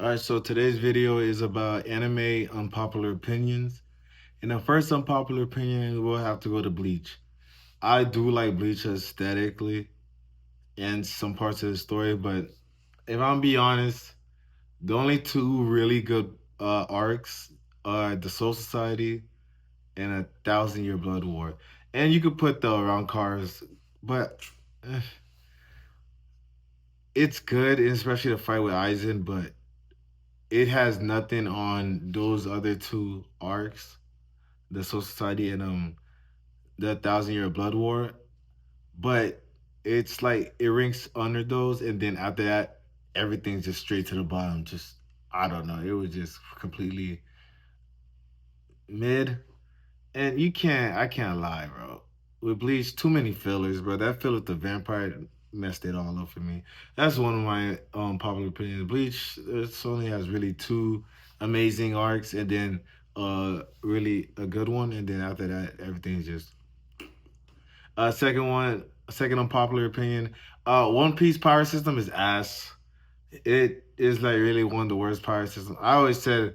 Alright, so today's video is about anime unpopular opinions. And the first unpopular opinion, we'll have to go to Bleach. I do like Bleach aesthetically and some parts of the story, but if I'm be honest, the only two really good arcs are the Soul Society and a Thousand Year Blood War. And you could put the around cars, but eh, it's good, especially the fight with Aizen, but it has nothing on those other two arcs, the Soul Society and the Thousand Year Blood War. But it's like it ranks under those, and then after that, everything's just straight to the bottom. Just I don't know. It was just completely mid. And I can't lie, bro. With Bleach, too many fillers, bro. That filler with the vampire messed it all up for me. That's one of my popular opinions. Bleach, it only has really two amazing arcs, and then really a good one, and then after that, everything's just second one. Second unpopular opinion. One Piece power system is ass. It is like really one of the worst power systems. I always said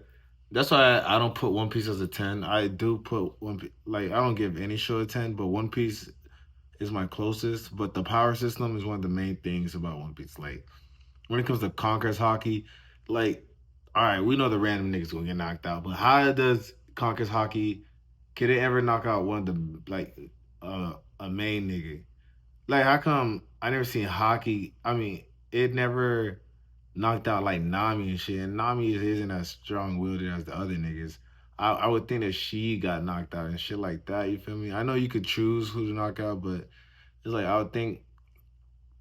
that's why I don't put One Piece as a 10. I do put like I don't give any show a 10, but One Piece is my closest. But the power system is one of the main things about One Piece. Like when it comes to Conqueror's hockey, like all right, we know the random niggas gonna get knocked out, but how does Conqueror's hockey can it ever knock out one of the like a main nigga? Like how come I never seen hockey? I mean, it never knocked out like Nami and shit. And Nami isn't as strong willed as the other niggas. I would think that she got knocked out and shit like that. You feel me? I know you could choose who to knock out, but it's like I would think,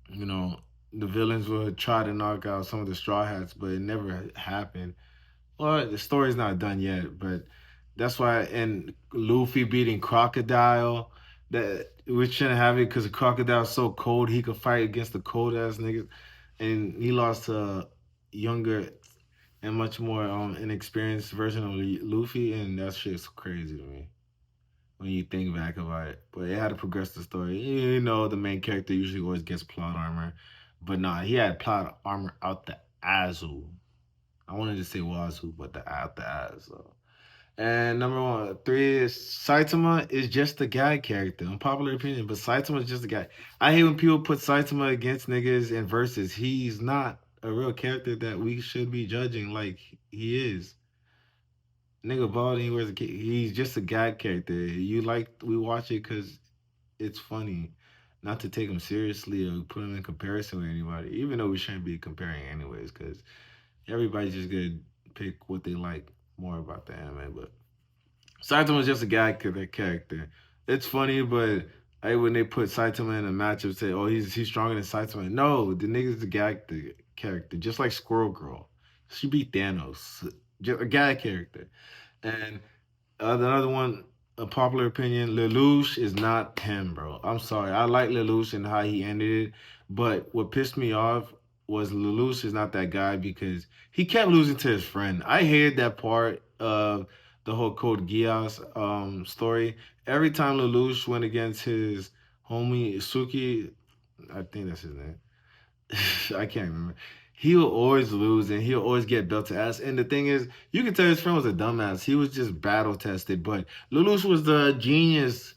you know, the villains would try to knock out some of the Straw Hats, but it never happened. Well, the story's not done yet, but that's why. And Luffy beating Crocodile, that we shouldn't have it because Crocodile's so cold he could fight against the cold ass niggas, and he lost to a younger and much more inexperienced version of Luffy, and that shit's crazy to me when you think back about it. But it had to progress the story. You know, the main character usually always gets plot armor, but nah, he had plot armor out the Azu. I wanted to say Wazoo, but the out the ass. So. And number one, three is Saitama is just a guy character. Unpopular opinion, but Saitama is just a guy. I hate when people put Saitama against niggas in verses. He's not a real character that we should be judging like he is. Nigga bald and he wears he's just a guy character. You like we watch it because it's funny. Not to take him seriously or put him in comparison with anybody, even though we shouldn't be comparing anyways, because everybody's just gonna pick what they like more about the anime. But Saitama was just a guy character. It's funny, but when they put Saitama in a matchup, say, "Oh, he's stronger than Saitama." No, the nigga's the guy the character, just like Squirrel Girl. She beat Thanos, just a guy character. And another one, a popular opinion, Lelouch is not him, bro. I'm sorry. I like Lelouch and how he ended it, but what pissed me off was Lelouch is not that guy because he kept losing to his friend. I hated that part of the whole Code Geass story. Every time Lelouch went against his homie Suki, I think that's his name. I can't remember. He'll always lose and he'll always get built to ass. And the thing is, you can tell his friend was a dumbass. He was just battle tested. But Lelouch was the genius.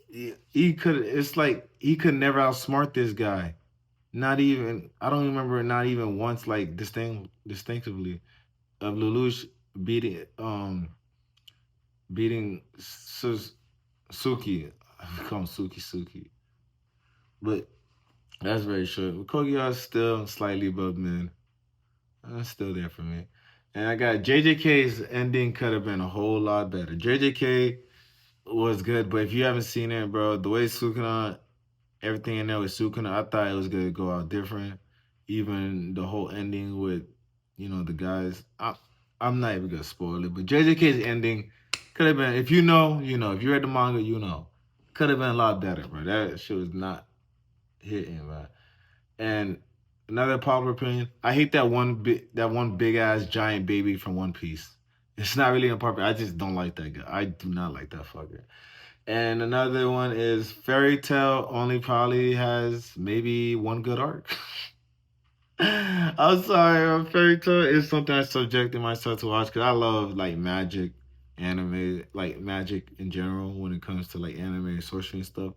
He could. It's like he could never outsmart this guy. Not even. I don't remember. Not even once. Like distinctively of Lelouch beating Suki. I call him Suki. But that's very short. Kogia is still slightly above men. That's still there for me. And I got JJK's ending could have been a whole lot better. JJK was good, but if you haven't seen it, bro, the way Sukuna, everything in there with Sukuna, I thought it was gonna go out different. Even the whole ending with, the guys. I'm not even gonna spoil it, but JJK's ending could have been. If you know, you know. If you read the manga, you know. Could have been a lot better, bro. That shit was not hitting, bro. And another popular opinion, I hate that one big ass giant baby from One Piece. It's not really unpopular. I just don't like that guy. I do not like that fucker. And another one is Fairy Tale only probably has maybe one good arc. I'm sorry, fairy tale is something I subjected myself to watch because I love like magic, anime, like magic in general when it comes to like anime, sorcery and stuff.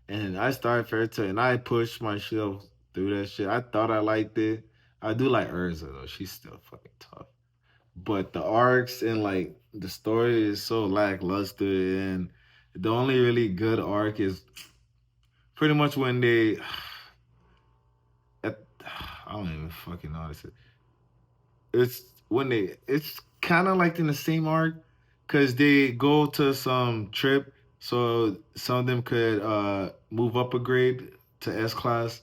And I started fairy tale and I pushed myself through that shit. I thought I liked it. I do like Urza though. She's still fucking tough. But the arcs and like the story is so lackluster, and the only really good arc is pretty much when they at, I don't even fucking know how to say it's when they it's kind of like in the same arc because they go to some trip so some of them could move up a grade to S class,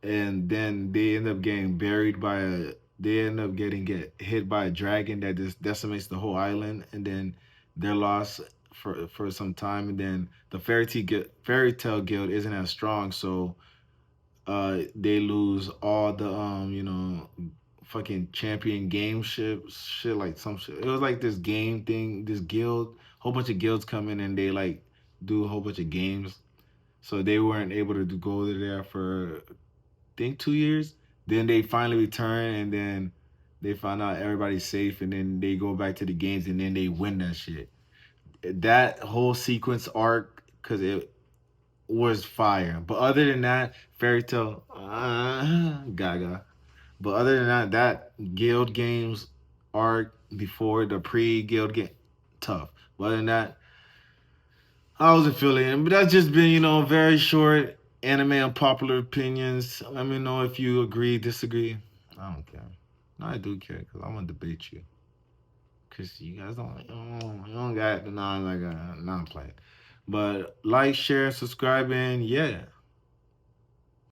and then they end up getting buried by a they end up getting get hit by a dragon that just decimates the whole island, and then they're lost for some time, and then the fairy tale guild isn't as strong, so they lose all the fucking champion game shit like some shit. It was like this game thing, this guild, whole bunch of guilds come in and they like do a whole bunch of games. So they weren't able to go there for I think 2 years. Then they finally return and then they find out everybody's safe and then they go back to the games and then they win that shit. That whole sequence arc, cause it was fire. But other than that, Fairy Tale, Gaga. But other than that, that Guild Games arc before the pre-Guild game, tough. But other than that, I was affiliated. But that's just been, very short anime unpopular opinions. Let me know if you agree, disagree. I don't care. No, I do care because I want to debate you. Because you guys don't got the non like non playing. But like, share, subscribe, and yeah.